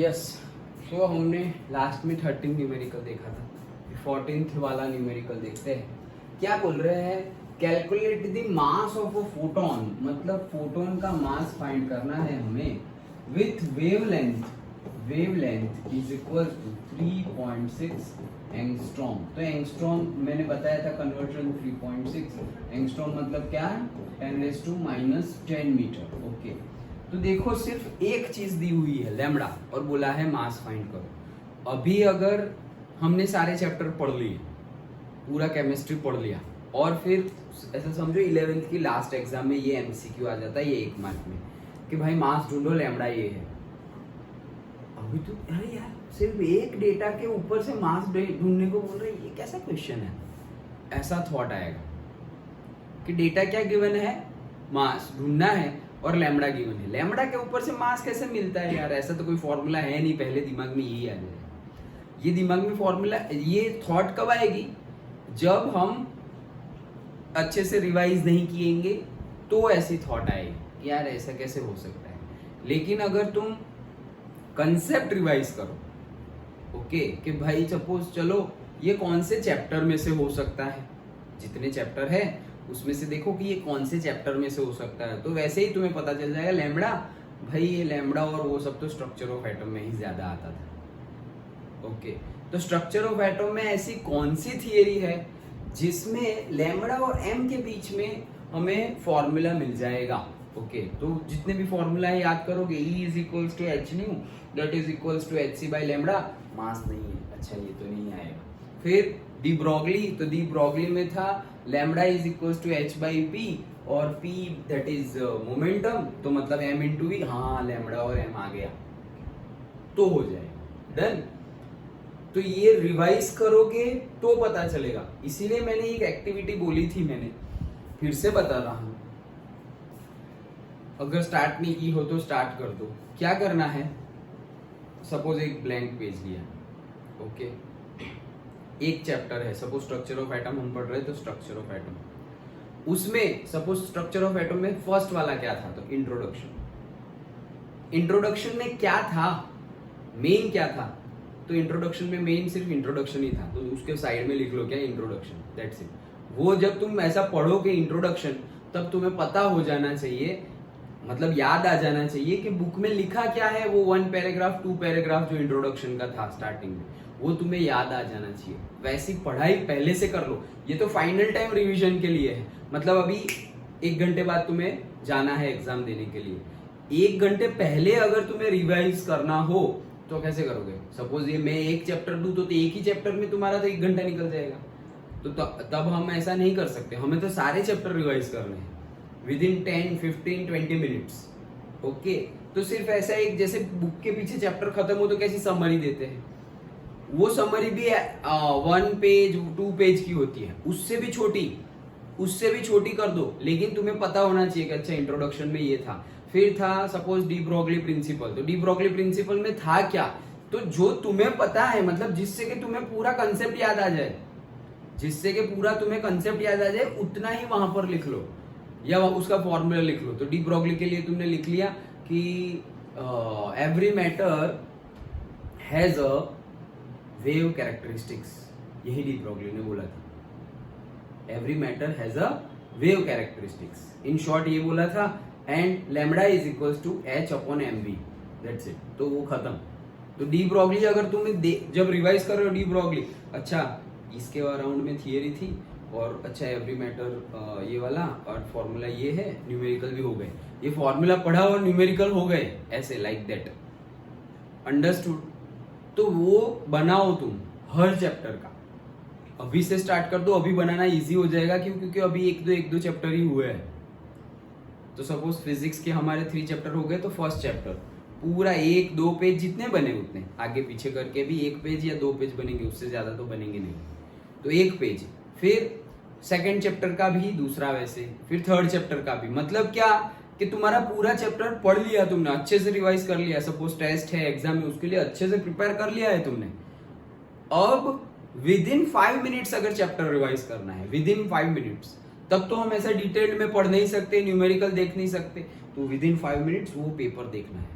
Yes so हमने last में 13 numerical देखा था, 14th वाला न्यूमेरिकल देखते हैं। क्या बोल रहे हैं, calculate the mass of a photon, मतलब फोटोन का मास फाइंड करना है हमें with wavelength is equal to 3.6 angstrom. तो एंगस्ट्रॉम मैंने बताया था कन्वर्जन 3.6 एंगस्ट्रॉम मतलब क्या है, 10⁻⁻10 मीटर। ओके, तो देखो सिर्फ एक चीज दी हुई है लैम्डा और बोला है मास फाइंड करो। अभी अगर हमने सारे चैप्टर पढ़ लिए, पूरा केमिस्ट्री पढ़ लिया और फिर ऐसा समझो 11th की लास्ट एग्जाम में ये एमसीक्यू आ जाता है, ये 1 मार्क में कि भाई मास ढूंढो लैम्डा ये है। अभी तो अरे यार सिर्फ एक डेटा के ऊपर से मास ढूंढने को बोल रहे, ये कैसा क्वेश्चन है। ऐसा थॉट आएगा कि डेटा क्या गिवन है, मास ढूंढना है और लैम्डा गिवन है, लैम्डा के ऊपर से मास कैसे मिलता है यार, ऐसा तो कोई फॉर्मूला है नहीं। पहले दिमाग में यही आ जाए, ये दिमाग में फॉर्मूला, ये थॉट कब आएगी जब हम अच्छे से रिवाइज नहीं किएंगे तो ऐसी थॉट आएगी यार ऐसा कैसे हो सकता है। लेकिन अगर तुम कंसेप्ट रिवाइज करो, ओके कि भाई सपोज चलो ये कौन से चैप्टर में से हो सकता है, जितने चैप्टर है उसमें से देखो कि ये कौन से चैप्टर में से हो सकता है, तो वैसे ही तुम्हें पता चल जाएगा लैम्डा, भाई ये लैम्डा और वो सब तो स्ट्रक्चर ऑफ एटम में ही ज्यादा आता था। ओके, तो स्ट्रक्चर ऑफ एटम में ऐसी कौन सी थियरी है जिसमें लैम्डा और एम के बीच में हमें फॉर्मूला मिल जाएगा। ओके, तो जितने भी फॉर्मूला है याद करोगे, E is equals to h nu that is equals to h c by lambda, mass नहीं है, अच्छा ये तो नहीं आएगा। फिर डी ब्रोगली, तो डी ब्रोगली में था lambda is equals to h by p और पी दैट इज मोमेंटम, तो मतलब एम इंटू वी, हाँ लैम्डा और एम आ गया तो हो जाएगा डन। तो ये रिवाइज करोगे तो पता चलेगा, इसीलिए मैंने एक एक्टिविटी बोली थी, मैंने फिर से बता रहा हूं, अगर स्टार्ट नहीं की हो तो स्टार्ट कर दो। क्या करना है, सपोज एक ब्लैंक पेज लिया, ओके एक चैप्टर है, सपोज स्ट्रक्चर ऑफ एटम हम पढ़ रहे हैं, तो स्ट्रक्चर ऑफ एटम, उसमें सपोज स्ट्रक्चर ऑफ एटम में फर्स्ट वाला क्या था, तो इंट्रोडक्शन। इंट्रोडक्शन में क्या था, मेन क्या था, तो इंट्रोडक्शन में मेन सिर्फ इंट्रोडक्शन ही था, तो उसके साइड में लिख लो क्या, इंट्रोडक्शन, दैट्स इट। वो जब तुम ऐसा पढ़ोगे इंट्रोडक्शन, तब तुम्हें पता हो जाना चाहिए, मतलब याद आ जाना चाहिए कि बुक में लिखा क्या है, वो 1 पैराग्राफ 2 पैराग्राफ जो इंट्रोडक्शन का था स्टार्टिंग में, वो तुम्हें याद आ जाना चाहिए। वैसी पढ़ाई पहले से कर लो, ये तो फाइनल टाइम रिवीजन के लिए है, मतलब अभी 1 घंटे बाद तुम्हें जाना है एग्जाम देने के लिए, 1 घंटे पहले अगर तुम्हें रिवाइज करना हो तो कैसे करोगे। सपोज ये मैं एक चैप्टर दूं तो एक ही चैप्टर में तुम्हारा तो 1 घंटा निकल जाएगा, तो तब हम ऐसा नहीं कर सकते, हमें तो सारे चैप्टर रिवाइज करने हैं विद इन 10, 15, 20 मिनट्स। ओके, तो सिर्फ ऐसा एक, जैसे बुक के पीछे चैप्टर खत्म हो तो कैसी समरी देते हैं, वो समरी भी 1 पेज 2 पेज की होती है, उससे भी छोटी कर दो, लेकिन तुम्हें पता होना चाहिए कि अच्छा इंट्रोडक्शन में ये था। फिर था सपोज डी ब्रोगली प्रिंसिपल, तो डी ब्रोगली प्रिंसिपल में था क्या, तो जो तुम्हें पता है, मतलब जिससे कि तुम्हें पूरा कंसेप्ट याद आ जाए, उतना ही वहां पर लिख लो या उसका फॉर्मूला लिख लो। तो डी ब्रोगली के लिए तुमने लिख लिया कि every matter has a wave characteristics, यही डी ब्रोगली ने बोला था, every matter has a wave characteristics, in short ये बोला था, and lambda is equals to H upon M V, that's it, तो वो खत्म। तो डी ब्रोगली अगर तुम जब रिवाइज कर रहे हो डी ब्रोगली, अच्छा इसके अराउंड में थियरी थी और अच्छा एवरी मैटर ये वाला और फॉर्मूला ये है, न्यूमेरिकल भी हो गए, ये फॉर्मूला पढ़ा और न्यूमेरिकल हो गए, ऐसे लाइक दैट, अंडरस्टूड। तो वो बनाओ तुम हर चैप्टर का, अभी से स्टार्ट कर दो, अभी बनाना इजी हो जाएगा, क्योंकि अभी एक दो चैप्टर ही हुए हैं। तो सपोज फिजिक्स के हमारे 3 चैप्टर हो गए, तो फर्स्ट चैप्टर पूरा 1-2 पेज जितने बने उतने, आगे पीछे करके भी 1 पेज या 2 पेज बनेंगे, उससे ज्यादा तो बनेंगे नहीं, तो 1 पेज। फिर सेकंड चैप्टर का भी दूसरा वैसे, फिर थर्ड चैप्टर का भी, मतलब क्या कि तुम्हारा पूरा चैप्टर पढ़ लिया तुमने, अच्छे से रिवाइज कर लिया, सपोज टेस्ट है एग्जाम में उसके लिए अच्छे से प्रिपेयर कर लिया है तुमने। अब विद इन 5 मिनट्स अगर चैप्टर रिवाइज करना है, विद इन 5 मिनट्स, तब तो हम ऐसा डिटेल्ड में पढ़ नहीं सकते, न्यूमेरिकल देख नहीं सकते, तो विद इन 5 मिनट्स वो पेपर देखना है।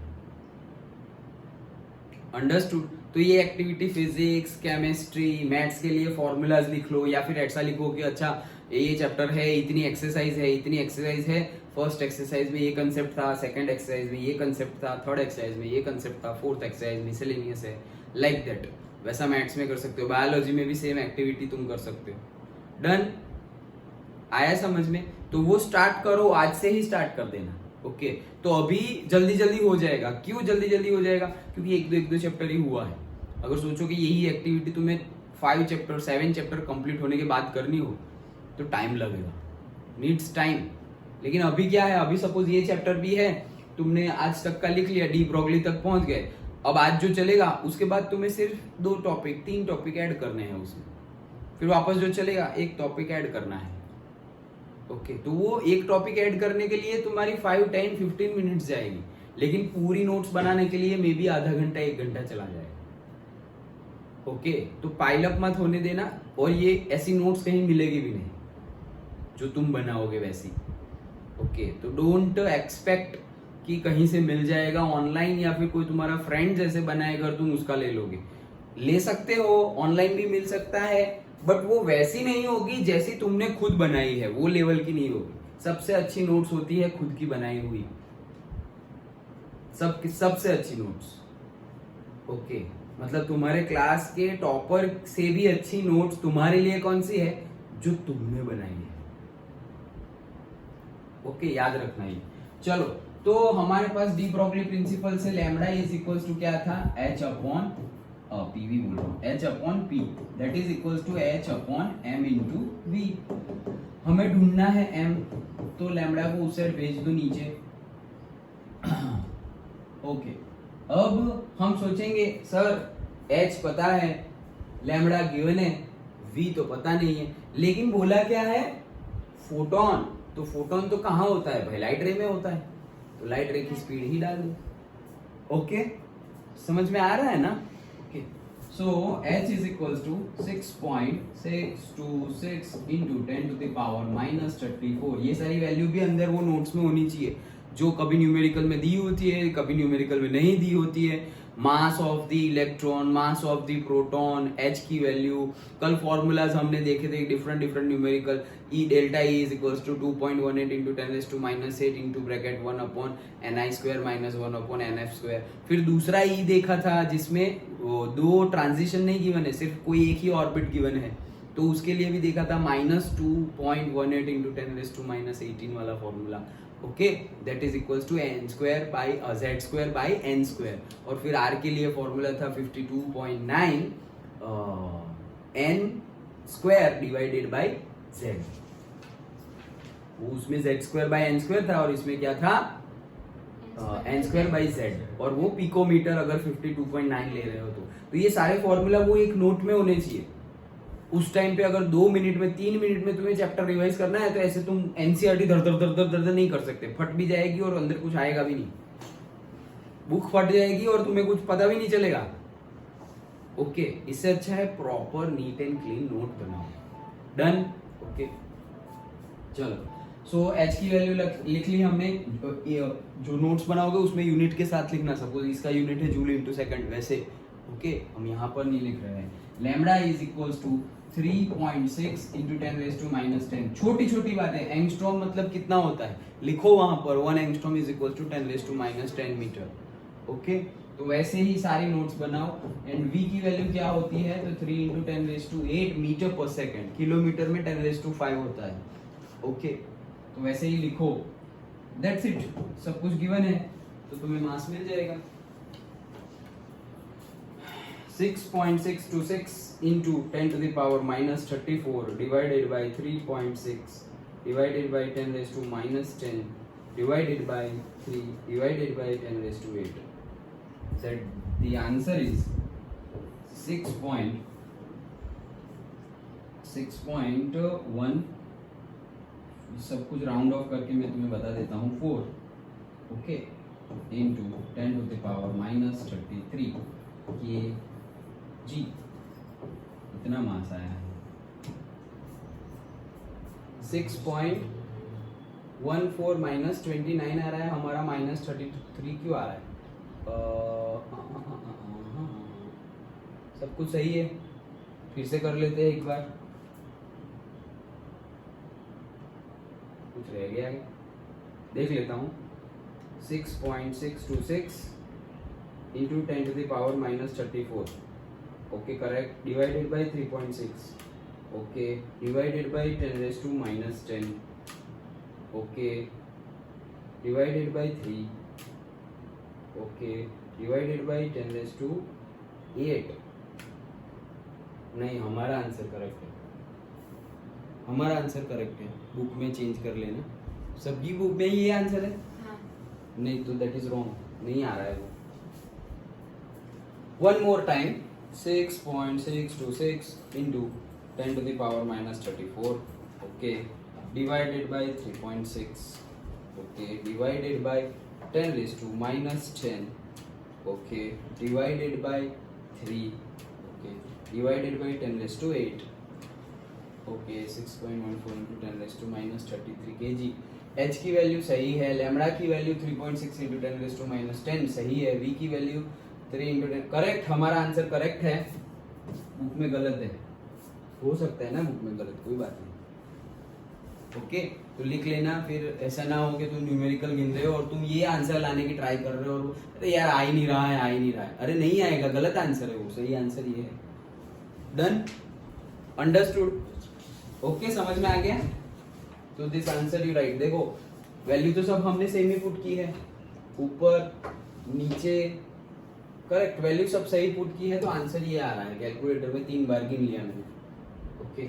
अंडरस्टूड। तो ये एक्टिविटी फिजिक्स, केमिस्ट्री, मैथ्स के लिए फॉर्मूलाज लिख लो, या फिर ऐसा लिखो कि अच्छा ये चैप्टर है, इतनी एक्सरसाइज है, इतनी एक्सरसाइज है, फर्स्ट एक्सरसाइज में ये कंसेप्ट था, सेकंड एक्सरसाइज में ये कंसेप्ट था, थर्ड एक्सरसाइज में ये कंसेप्ट था, फोर्थ एक्सरसाइज मिसलेनियस है, लाइक दैट। वैसा मैथ्स में कर सकते हो, बायोलॉजी में भी सेम एक्टिविटी तुम कर सकते हो। डन, आया समझ में? तो वो स्टार्ट करो, आज से ही स्टार्ट कर देना। ओके तो अभी जल्दी जल्दी हो जाएगा। क्यों जल्दी जल्दी हो जाएगा? क्योंकि एक दो चैप्टर ही हुआ है। अगर सोचो कि यही एक्टिविटी तुम्हें 5 चैप्टर 7 चैप्टर कंप्लीट होने के बाद करनी हो तो टाइम लगेगा, नीड्स टाइम। लेकिन अभी क्या है, अभी सपोज ये चैप्टर भी है, तुमने आज तक का लिख लिया, डी ब्रोगली तक पहुंच गए। अब आज जो चलेगा उसके बाद तुम्हें सिर्फ 2 टॉपिक 3 टॉपिक ऐड करने हैं उसमें, फिर वापस जो चलेगा एक टॉपिक ऐड करना है। ओके तो वो एक टॉपिक ऐड करने के लिए तुम्हारी 5, 10, 15 मिनट्स जाएगी, लेकिन पूरी नोट्स बनाने के लिए मे बी आधा घंटा 1 घंटा चला जाएगा। ओके तो पाइल अप मत होने देना, और ये ऐसी नोट्स कहीं मिलेगी भी नहीं जो तुम बनाओगे वैसी। ओके तो डोंट एक्सपेक्ट कि कहीं से मिल जाएगा ऑनलाइन, या फिर कोई तुम्हारा फ्रेंड जैसे बनाएगा तुम उसका ले लोगे। ले सकते हो, ऑनलाइन भी मिल सकता है, बट वो वैसी नहीं होगी जैसी तुमने खुद बनाई है, वो लेवल की नहीं होगी। सबसे अच्छी नोट्स होती है खुद की बनाई हुई, सबसे अच्छी नोट्स। ओके मतलब तुम्हारे क्लास के टॉपर से भी अच्छी नोट्स तुम्हारे लिए कौन सी है? जो तुमने बनाई है। ओके याद रखना ये। चलो तो हमारे पास डी ब्रोगली प्रिंसिपल से लैम्डा इज इक्वल्स टू क्या था? h अपॉन पीवी बोल रहा हूँ, h upon P that is equals to h upon m into V. हमें ढूंढना है m, तो लैम्डा को उस साइड भेज दो नीचे। ओके अब हम सोचेंगे सर h पता है, लैम्डा गिवन है, v तो पता नहीं है, लेकिन बोला क्या है? फोटोन। तो फोटोन तो कहाँ होता है भाई? लाइट रे में होता है, तो लाइट रे की स्पीड ही डाल दो। ओके समझ में आ रहा है ना? Okay so h is equals to 6.626 into 10 to the power -34। ये सारी वैल्यू भी अंदर वो नोट्स में होनी चाहिए, जो कभी न्यूमेरिकल में दी होती है, कभी न्यूमेरिकल में नहीं दी होती है। Mass of the electron, mass of the proton, h की वैल्यू, कल फॉर्मूलाज हमने देखे थे different numerical. E delta E is equals to 2.18 into 10⁻⁸ into bracket 1 upon ni square minus 1 upon nf square. फिर दूसरा E देखा था जिसमें 2 ट्रांजिशन नहीं गिवन है, सिर्फ कोई एक ही ऑर्बिट गिवन है, तो उसके लिए भी देखा था -2.18 इंटू 10⁻18 वाला formula. Okay that is equals to n square by z square by n square. और फिर r के लिए फॉर्मूला था 52.9 n square divided by z। उसमें z square by n square था और इसमें क्या था? n स्क्वायर बाई z, और वो पिकोमीटर अगर 52.9 ले रहे हो तो ये सारे फॉर्मूला वो एक नोट में होने चाहिए। उस टाइम पे अगर 2 मिनट में 3 मिनट में तुम्हें चैप्टर रिवाइज करना है तो ऐसे तुम एनसीईआरटी धर धर धर धर धर नहीं कर सकते, फट भी जाएगी और अंदर कुछ आएगा भी नहीं, बुक फट जाएगी और तुम्हें कुछ पता भी नहीं चलेगा। ओके इससे अच्छा है proper neat and clean note बनाओ। डन। ओके चलो सो h की वैल्यू लिख ली हमने। जो नोट्स बनाओगे उसमें यूनिट के साथ लिखना, सपोज इसका यूनिट है जूल इंटू सेकंड, वैसे ओके हम यहाँ पर नहीं लिख रहे हैं। Lambda is equals to 3.6 into 10⁻⁻10। छोटी छोटी बातें, एंगस्ट्रॉम मतलब कितना होता है लिखो वहां पर, 1 angstrom is equals to 10⁻10 metre. Okay तो वैसे ही सारी नोट्स बनाओ। एंड v की वैल्यू क्या होती है? तो 3 इंटू 10⁸ मीटर पर सेकेंड, किलोमीटर में 10⁵ होता है। ओके तो वैसे ही लिखो, दैट्स इट। सब कुछ गिवन है तो तुम्हें मास मिल जाएगा। 6.626 into 10 to the power -34 divided by 3.6 divided by 10⁻10 divided by 3 divided by 10⁸. So the answer is 6.1। सब कुछ राउंड ऑफ करके मैं तुम्हें बता देता हूँ 4 okay into 10 to the power -33 ये जी इतना मास आया है। 6.14 -29 आ रहा है हमारा, -33 क्यों आ रहा है? सब कुछ सही है, फिर से कर लेते हैं एक बार, कुछ रह गया है देख लेता हूँ। 6.626 into 10 to the power minus 34, okay correct, divided by 3.6, okay, divided by 10 raised to minus 10, okay, divided by 3, okay, divided by 10 raised to 8। नहीं, हमारा आंसर करेक्ट है, हमारा आंसर करेक्ट है, बुक में चेंज कर लेना, सबकी बुक में ये आंसर है। हाँ। नहीं तो दैट इज रॉन्ग, नहीं आ रहा है वो। One more time, 6.626 into 10 to the power minus 34, okay, divided by 3.6, okay, divided by 10 raised to minus 10, okay, divided by 3, okay, divided by 10 raised to 8, okay, 6.14 into 10 raised to minus 33 kg। h की value सही है, lambda की value 3.6 into 10 raised to minus 10 सही है, v की value 3 into 10 correct, हमारा answer correct है, book में गलत है, हो सकता है ना बुक में गलत, कोई बात नहीं, ओके। तो लिख लेना, फिर ऐसा ना हो कि तुम न्यूमेरिकल गिन रहे हो और तुम ये आंसर लाने की ट्राई कर रहे हो और अरे यार आ ही नहीं रहा है, आ ही नहीं रहा है, अरे नहीं आएगा, गलत आंसर है वो, सही आंसर ये है। डन, अंडरस्टूड, ओके, समझ में आ गया। तो दिस आंसर यू राइट, देखो वैल्यू तो सब हमने सेम ही पुट की है, ऊपर नीचे करेक्ट, वैल्यू सब सही पुट की है, तो आंसर ये आ रहा है, कैलकुलेटर में 3 बार गिन लिया मैंने, okay.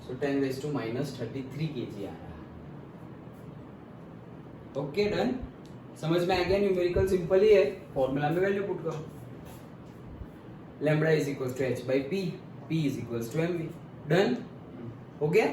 So 10 raised to minus 33 kg आ रहा है, ओके डन, समझ में आ गया। न्यूमेरिकल सिंपल ही है, फॉर्मूला में वैल्यू पुट करो, lambda is equal to h by p, p is equal to mv, done हो गया।